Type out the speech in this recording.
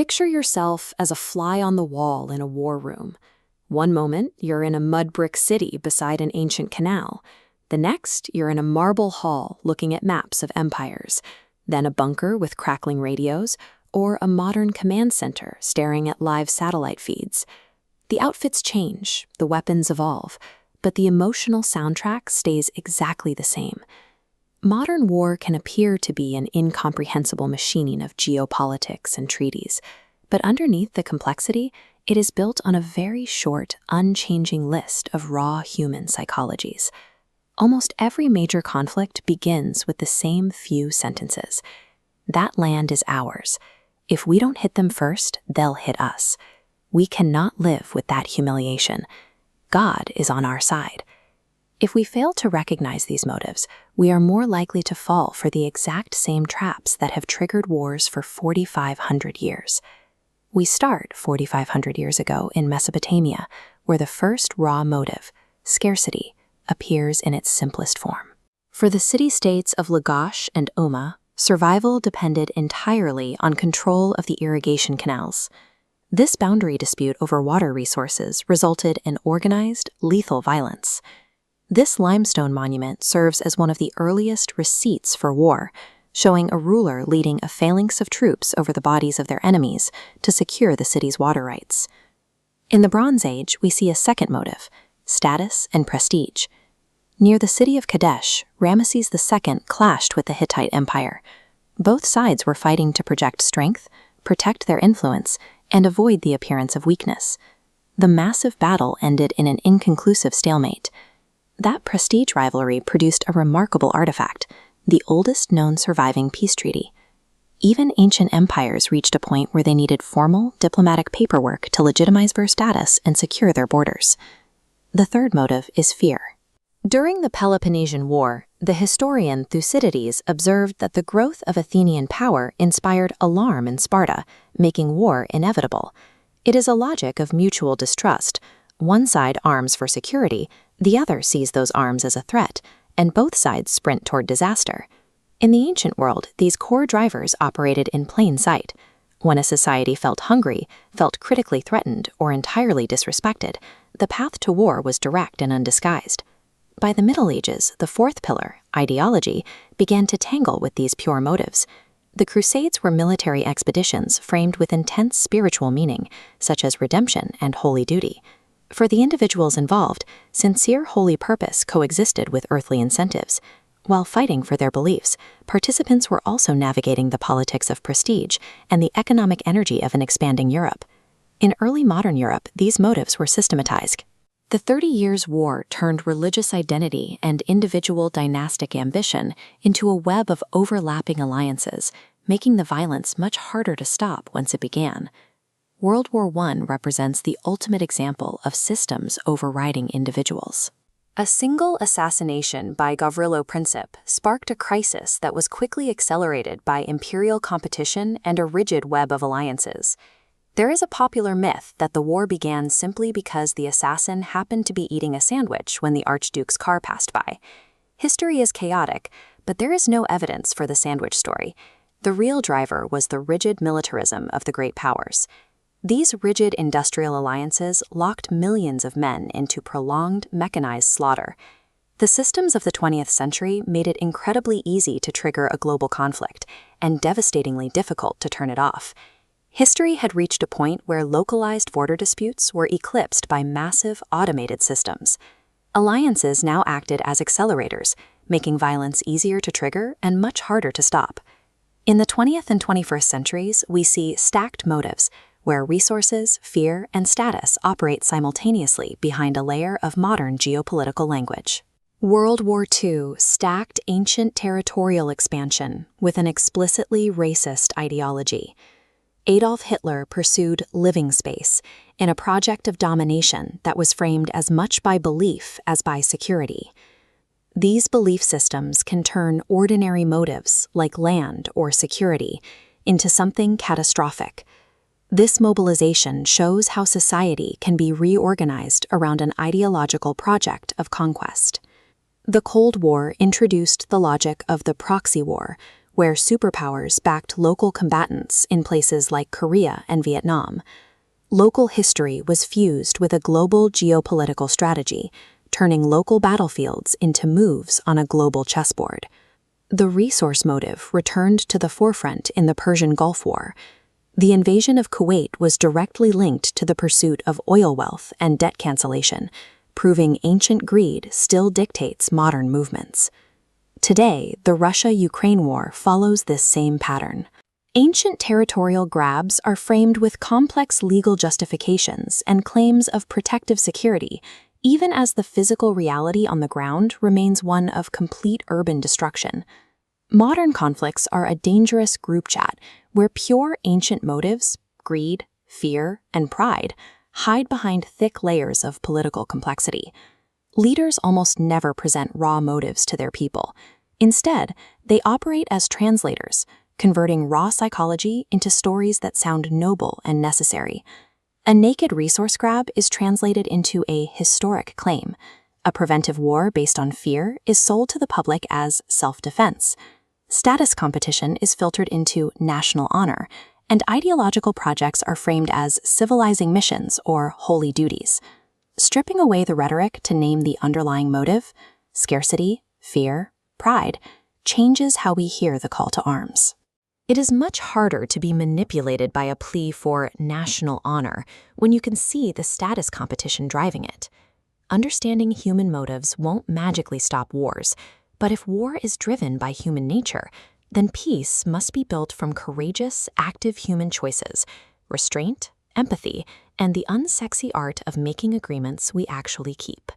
Picture yourself as a fly on the wall in a war room. One moment, you're in a mud brick city beside an ancient canal. The next, you're in a marble hall looking at maps of empires. Then a bunker with crackling radios, or a modern command center staring at live satellite feeds. The outfits change, the weapons evolve, but the emotional soundtrack stays exactly the same. Modern war can appear to be an incomprehensible machining of geopolitics and treaties, but underneath the complexity, it is built on a very short, unchanging list of raw human psychologies. Almost every major conflict begins with the same few sentences. That land is ours. If we don't hit them first, they'll hit us. We cannot live with that humiliation. God is on our side. If we fail to recognize these motives, we are more likely to fall for the exact same traps that have triggered wars for 4,500 years. We start 4,500 years ago in Mesopotamia, where the first raw motive, scarcity, appears in its simplest form. For the city-states of Lagash and Umma, survival depended entirely on control of the irrigation canals. This boundary dispute over water resources resulted in organized, lethal violence. This limestone monument serves as one of the earliest receipts for war, showing a ruler leading a phalanx of troops over the bodies of their enemies to secure the city's water rights. In the Bronze Age, we see a second motive, status and prestige. Near the city of Kadesh, Ramesses II clashed with the Hittite Empire. Both sides were fighting to project strength, protect their influence, and avoid the appearance of weakness. The massive battle ended in an inconclusive stalemate. That prestige rivalry produced a remarkable artifact, the oldest known surviving peace treaty. Even ancient empires reached a point where they needed formal, diplomatic paperwork to legitimize their status and secure their borders. The third motive is fear. During the Peloponnesian War, the historian Thucydides observed that the growth of Athenian power inspired alarm in Sparta, making war inevitable. It is a logic of mutual distrust. One side arms for security, the other sees those arms as a threat, and both sides sprint toward disaster. In the ancient world, these core drivers operated in plain sight. When a society felt hungry, felt critically threatened, or entirely disrespected, the path to war was direct and undisguised. By the Middle Ages, the fourth pillar, ideology, began to tangle with these pure motives. The Crusades were military expeditions framed with intense spiritual meaning, such as redemption and holy duty. For the individuals involved, sincere holy purpose coexisted with earthly incentives. While fighting for their beliefs, participants were also navigating the politics of prestige and the economic energy of an expanding Europe. In early modern Europe, these motives were systematized. The 30 Years' War turned religious identity and individual dynastic ambition into a web of overlapping alliances, making the violence much harder to stop once it began. World War I represents the ultimate example of systems overriding individuals. A single assassination by Gavrilo Princip sparked a crisis that was quickly accelerated by imperial competition and a rigid web of alliances. There is a popular myth that the war began simply because the assassin happened to be eating a sandwich when the Archduke's car passed by. History is chaotic, but there is no evidence for the sandwich story. The real driver was the rigid militarism of the great powers. These rigid industrial alliances locked millions of men into prolonged, mechanized slaughter. The systems of the 20th century made it incredibly easy to trigger a global conflict, and devastatingly difficult to turn it off. History had reached a point where localized border disputes were eclipsed by massive, automated systems. Alliances now acted as accelerators, making violence easier to trigger and much harder to stop. In the 20th and 21st centuries, we see stacked motives, where resources, fear, and status operate simultaneously behind a layer of modern geopolitical language. World War II stacked ancient territorial expansion with an explicitly racist ideology. Adolf Hitler pursued living space in a project of domination that was framed as much by belief as by security. These belief systems can turn ordinary motives, like land or security, into something catastrophic. This mobilization shows how society can be reorganized around an ideological project of conquest. The Cold War introduced the logic of the proxy war, where superpowers backed local combatants in places like Korea and Vietnam. Local history was fused with a global geopolitical strategy, turning local battlefields into moves on a global chessboard. The resource motive returned to the forefront in the Persian Gulf War. The invasion of Kuwait was directly linked to the pursuit of oil wealth and debt cancellation, proving ancient greed still dictates modern movements. Today, the Russia-Ukraine war follows this same pattern. Ancient territorial grabs are framed with complex legal justifications and claims of protective security, even as the physical reality on the ground remains one of complete urban destruction. Modern conflicts are a dangerous group chat where pure ancient motives, greed, fear, and pride, hide behind thick layers of political complexity. Leaders almost never present raw motives to their people. Instead, they operate as translators, converting raw psychology into stories that sound noble and necessary. A naked resource grab is translated into a historic claim. A preventive war based on fear is sold to the public as self-defense. Status competition is filtered into national honor, and ideological projects are framed as civilizing missions or holy duties. Stripping away the rhetoric to name the underlying motive, scarcity, fear, pride, changes how we hear the call to arms. It is much harder to be manipulated by a plea for national honor when you can see the status competition driving it. Understanding human motives won't magically stop wars, but if war is driven by human nature, then peace must be built from courageous, active human choices, restraint, empathy, and the unsexy art of making agreements we actually keep.